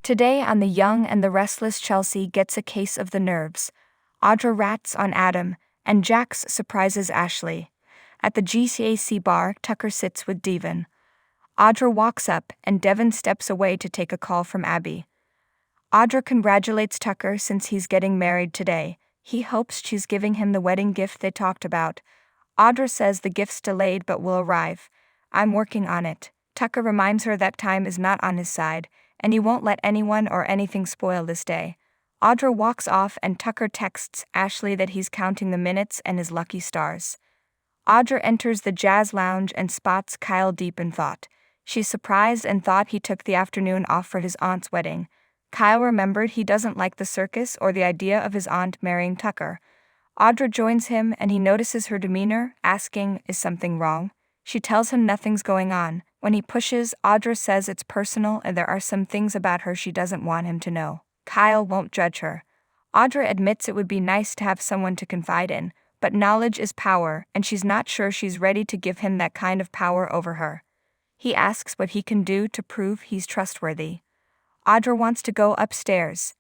Today on The Young and the Restless, Chelsea gets a case of the nerves. Audra rats on Adam, and Jax surprises Ashley. At the GCAC bar, Tucker sits with Devon. Audra walks up, and Devon steps away to take a call from Abby. Audra congratulates Tucker since he's getting married today. He hopes she's giving him the wedding gift they talked about. Audra says the gift's delayed but will arrive. I'm working on it. Tucker reminds her that time is not on his side, and he won't let anyone or anything spoil this day. Audra walks off and Tucker texts Ashley that he's counting the minutes and his lucky stars. Audra enters the jazz lounge and spots Kyle deep in thought. She's surprised and thought he took the afternoon off for his aunt's wedding. Kyle remembered he doesn't like the circus or the idea of his aunt marrying Tucker. Audra joins him and he notices her demeanor, asking, "Is something wrong?" She tells him nothing's going on. When he pushes, Audra says it's personal and there are some things about her she doesn't want him to know. Kyle won't judge her. Audra admits it would be nice to have someone to confide in, but knowledge is power and she's not sure she's ready to give him that kind of power over her. He asks what he can do to prove he's trustworthy. Audra wants to go upstairs.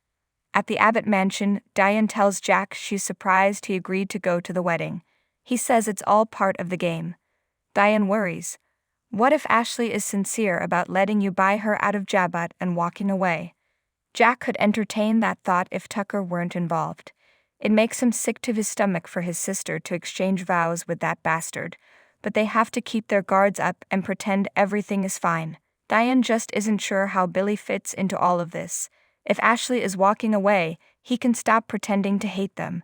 At the Abbott mansion, Diane tells Jack she's surprised he agreed to go to the wedding. He says it's all part of the game. Diane worries. What if Ashley is sincere about letting you buy her out of Jabot and walking away? Jack could entertain that thought if Tucker weren't involved. It makes him sick to his stomach for his sister to exchange vows with that bastard, but they have to keep their guards up and pretend everything is fine. Diane just isn't sure how Billy fits into all of this. If Ashley is walking away, he can stop pretending to hate them.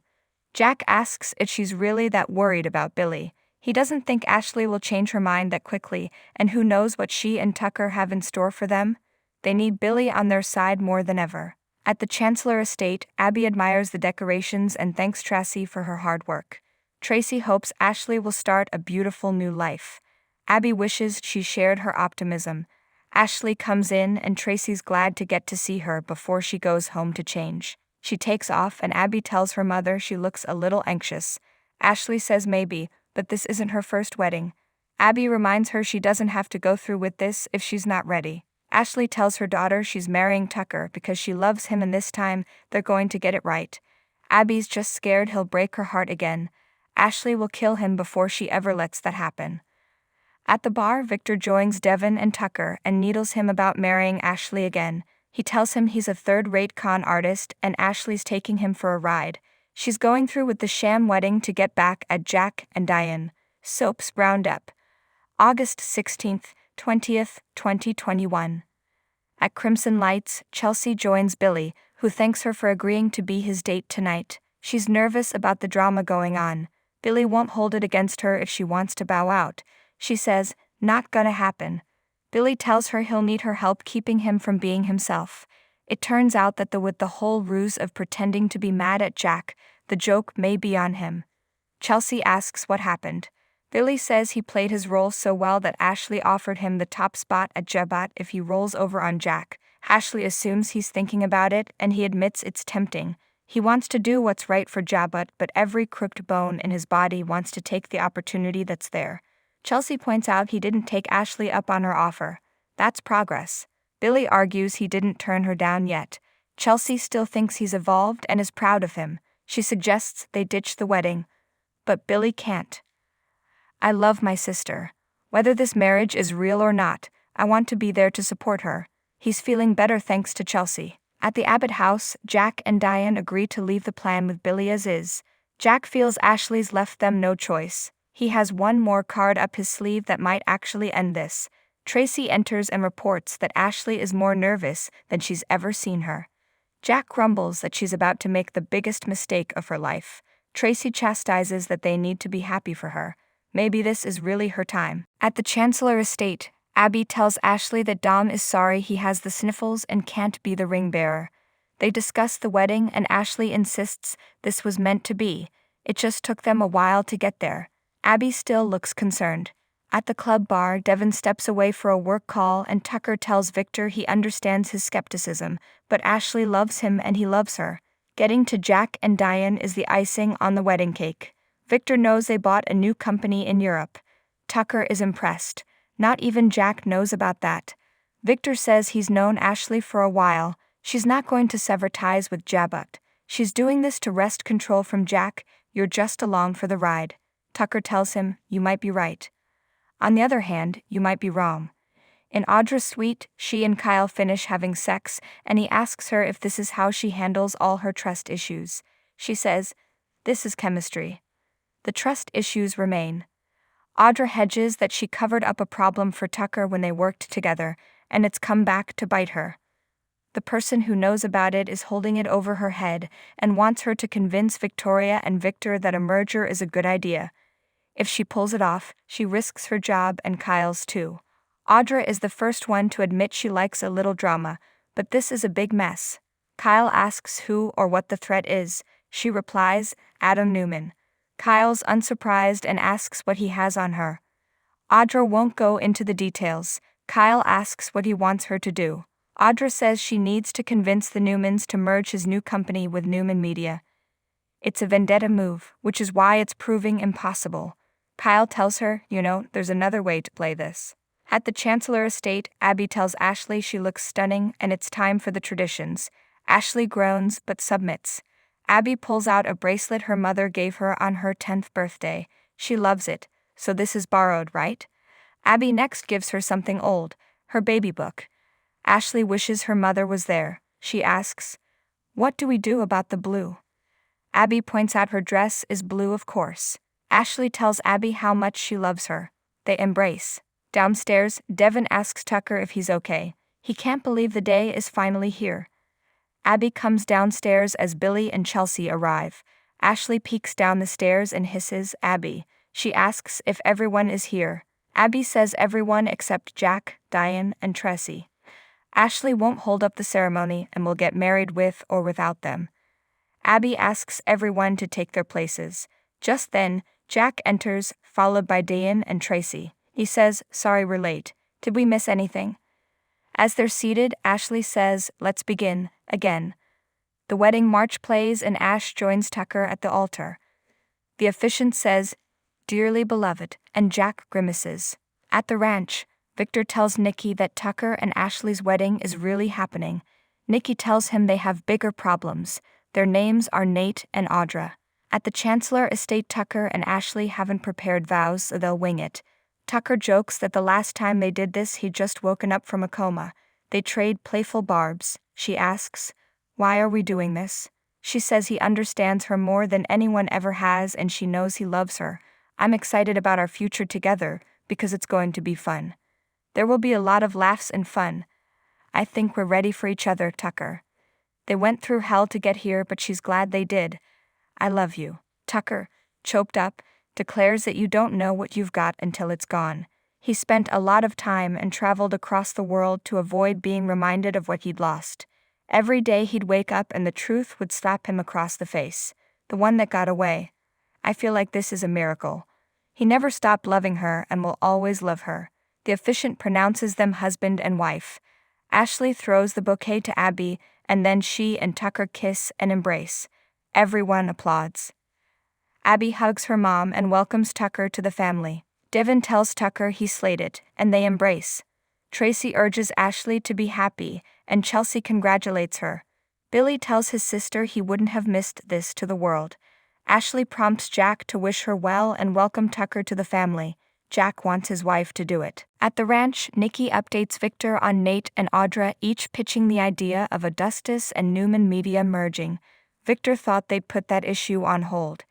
Jack asks if she's really that worried about Billy. He doesn't think Ashley will change her mind that quickly, and who knows what she and Tucker have in store for them? They need Billy on their side more than ever. At the Chancellor estate, Abby admires the decorations and thanks Tracy for her hard work. Tracy hopes Ashley will start a beautiful new life. Abby wishes she shared her optimism. Ashley comes in and Tracy's glad to get to see her before she goes home to change. She takes off and Abby tells her mother she looks a little anxious. Ashley says maybe, but this isn't her first wedding. Abby reminds her she doesn't have to go through with this if she's not ready. Ashley tells her daughter she's marrying Tucker because she loves him and this time they're going to get it right. Abby's just scared he'll break her heart again. Ashley will kill him before she ever lets that happen. At the bar, Victor joins Devon and Tucker and needles him about marrying Ashley again. He tells him he's a third-rate con artist and Ashley's taking him for a ride. She's going through with the sham wedding to get back at Jack and Diane. Soaps Roundup. August 16th, 20th, 2021. At Crimson Lights, Chelsea joins Billy, who thanks her for agreeing to be his date tonight. She's nervous about the drama going on. Billy won't hold it against her if she wants to bow out. She says, "Not gonna happen." Billy tells her he'll need her help keeping him from being himself. It turns out that with the whole ruse of pretending to be mad at Jack, the joke may be on him. Chelsea asks what happened. Billy says he played his role so well that Ashley offered him the top spot at Jabot if he rolls over on Jack. Ashley assumes he's thinking about it and he admits it's tempting. He wants to do what's right for Jabot, but every crooked bone in his body wants to take the opportunity that's there. Chelsea points out he didn't take Ashley up on her offer. That's progress. Billy argues he didn't turn her down yet. Chelsea still thinks he's evolved and is proud of him. She suggests they ditch the wedding. But Billy can't. "I love my sister. Whether this marriage is real or not, I want to be there to support her." He's feeling better thanks to Chelsea. At the Abbott house, Jack and Diane agree to leave the plan with Billy as is. Jack feels Ashley's left them no choice. He has one more card up his sleeve that might actually end this. Tracy enters and reports that Ashley is more nervous than she's ever seen her. Jack grumbles that she's about to make the biggest mistake of her life. Tracy chastises that they need to be happy for her. Maybe this is really her time. At the Chancellor estate, Abby tells Ashley that Dom is sorry he has the sniffles and can't be the ring bearer. They discuss the wedding and Ashley insists this was meant to be. It just took them a while to get there. Abby still looks concerned. At the club bar, Devon steps away for a work call and Tucker tells Victor he understands his skepticism, but Ashley loves him and he loves her. Getting to Jack and Diane is the icing on the wedding cake. Victor knows they bought a new company in Europe. Tucker is impressed. Not even Jack knows about that. Victor says he's known Ashley for a while. She's not going to sever ties with Jabut. She's doing this to wrest control from Jack. You're just along for the ride. Tucker tells him, you might be right. On the other hand, you might be wrong. In Audra's suite, she and Kyle finish having sex, and he asks her if this is how she handles all her trust issues. She says, this is chemistry. The trust issues remain. Audra hedges that she covered up a problem for Tucker when they worked together, and it's come back to bite her. The person who knows about it is holding it over her head and wants her to convince Victoria and Victor that a merger is a good idea. If she pulls it off, she risks her job and Kyle's too. Audra is the first one to admit she likes a little drama, but this is a big mess. Kyle asks who or what the threat is. She replies, Adam Newman. Kyle's unsurprised and asks what he has on her. Audra won't go into the details. Kyle asks what he wants her to do. Audra says she needs to convince the Newmans to merge his new company with Newman Media. It's a vendetta move, which is why it's proving impossible. Kyle tells her, there's another way to play this. At the Chancellor estate, Abby tells Ashley she looks stunning and it's time for the traditions. Ashley groans but submits. Abby pulls out a bracelet her mother gave her on her 10th birthday. She loves it, so this is borrowed, right? Abby next gives her something old, her baby book. Ashley wishes her mother was there. She asks, what do we do about the blue? Abby points out her dress is blue, of course. Ashley tells Abby how much she loves her. They embrace. Downstairs, Devin asks Tucker if he's okay. He can't believe the day is finally here. Abby comes downstairs as Billy and Chelsea arrive. Ashley peeks down the stairs and hisses, Abby. She asks if everyone is here. Abby says everyone except Jack, Diane, and Tracy. Ashley won't hold up the ceremony and will get married with or without them. Abby asks everyone to take their places. Just then, Jack enters, followed by Diane and Tracy. He says, sorry we're late. Did we miss anything? As they're seated, Ashley says, let's begin, again. The wedding march plays and Ash joins Tucker at the altar. The officiant says, dearly beloved, and Jack grimaces. At the ranch, Victor tells Nikki that Tucker and Ashley's wedding is really happening. Nikki tells him they have bigger problems. Their names are Nate and Audra. At the Chancellor estate, Tucker and Ashley haven't prepared vows, so they'll wing it. Tucker jokes that the last time they did this he'd just woken up from a coma. They trade playful barbs. She asks, why are we doing this? She says he understands her more than anyone ever has and she knows he loves her. I'm excited about our future together because it's going to be fun. There will be a lot of laughs and fun. I think we're ready for each other, Tucker. They went through hell to get here, but she's glad they did. I love you. Tucker, choked up, declares that you don't know what you've got until it's gone. He spent a lot of time and traveled across the world to avoid being reminded of what he'd lost. Every day he'd wake up and the truth would slap him across the face. The one that got away. I feel like this is a miracle. He never stopped loving her and will always love her. The officiant pronounces them husband and wife. Ashley throws the bouquet to Abby, and then she and Tucker kiss and embrace. Everyone applauds. Abby hugs her mom and welcomes Tucker to the family. Devin tells Tucker he's slated, and they embrace. Tracy urges Ashley to be happy, and Chelsea congratulates her. Billy tells his sister he wouldn't have missed this to the world. Ashley prompts Jack to wish her well and welcome Tucker to the family. Jack wants his wife to do it. At the ranch, Nikki updates Victor on Nate and Audra, each pitching the idea of Augustus and Newman Media merging. Victor thought they'd put that issue on hold.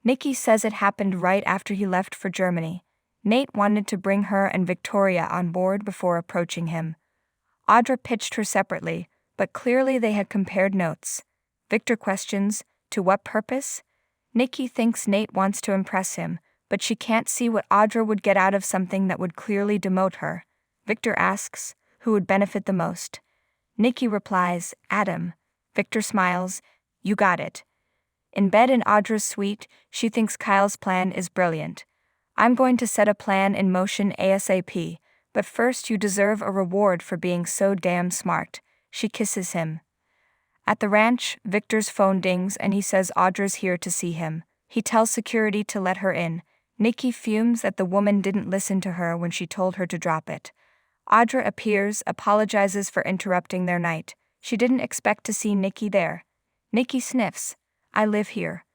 Nikki says it happened right after he left for Germany. Nate wanted to bring her and Victoria on board before approaching him. Audra pitched her separately, but clearly they had compared notes. Victor questions, to what purpose? Nikki thinks Nate wants to impress him, but she can't see what Audra would get out of something that would clearly demote her. Victor asks, who would benefit the most? Nikki replies, Adam. Victor smiles, you got it. In bed in Audra's suite, she thinks Kyle's plan is brilliant. I'm going to set a plan in motion ASAP, but first you deserve a reward for being so damn smart. She kisses him. At the ranch, Victor's phone dings and he says Audra's here to see him. He tells security to let her in. Nikki fumes that the woman didn't listen to her when she told her to drop it. Audra appears, apologizes for interrupting their night. She didn't expect to see Nikki there. Nikki sniffs. I live here.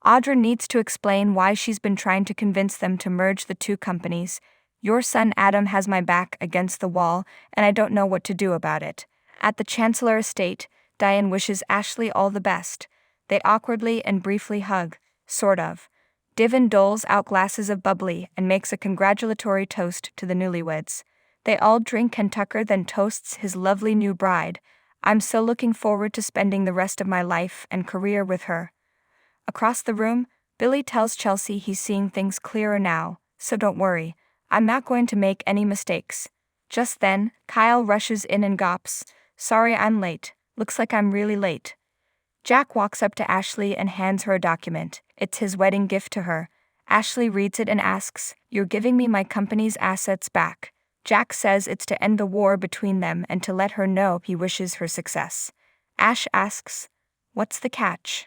Audra needs to explain why she's been trying to convince them to merge the two companies. Your son Adam has my back against the wall, and I don't know what to do about it. At the Chancellor estate, Diane wishes Ashley all the best. They awkwardly and briefly hug, sort of. Divin doles out glasses of bubbly and makes a congratulatory toast to the newlyweds. They all drink and Tucker then toasts his lovely new bride. I'm so looking forward to spending the rest of my life and career with her. Across the room, Billy tells Chelsea he's seeing things clearer now, so don't worry, I'm not going to make any mistakes. Just then, Kyle rushes in and gops, sorry I'm late, looks like I'm really late. Jack walks up to Ashley and hands her a document. It's his wedding gift to her. Ashley reads it and asks, you're giving me my company's assets back. Jack says it's to end the war between them and to let her know he wishes her success. Ash asks, what's the catch?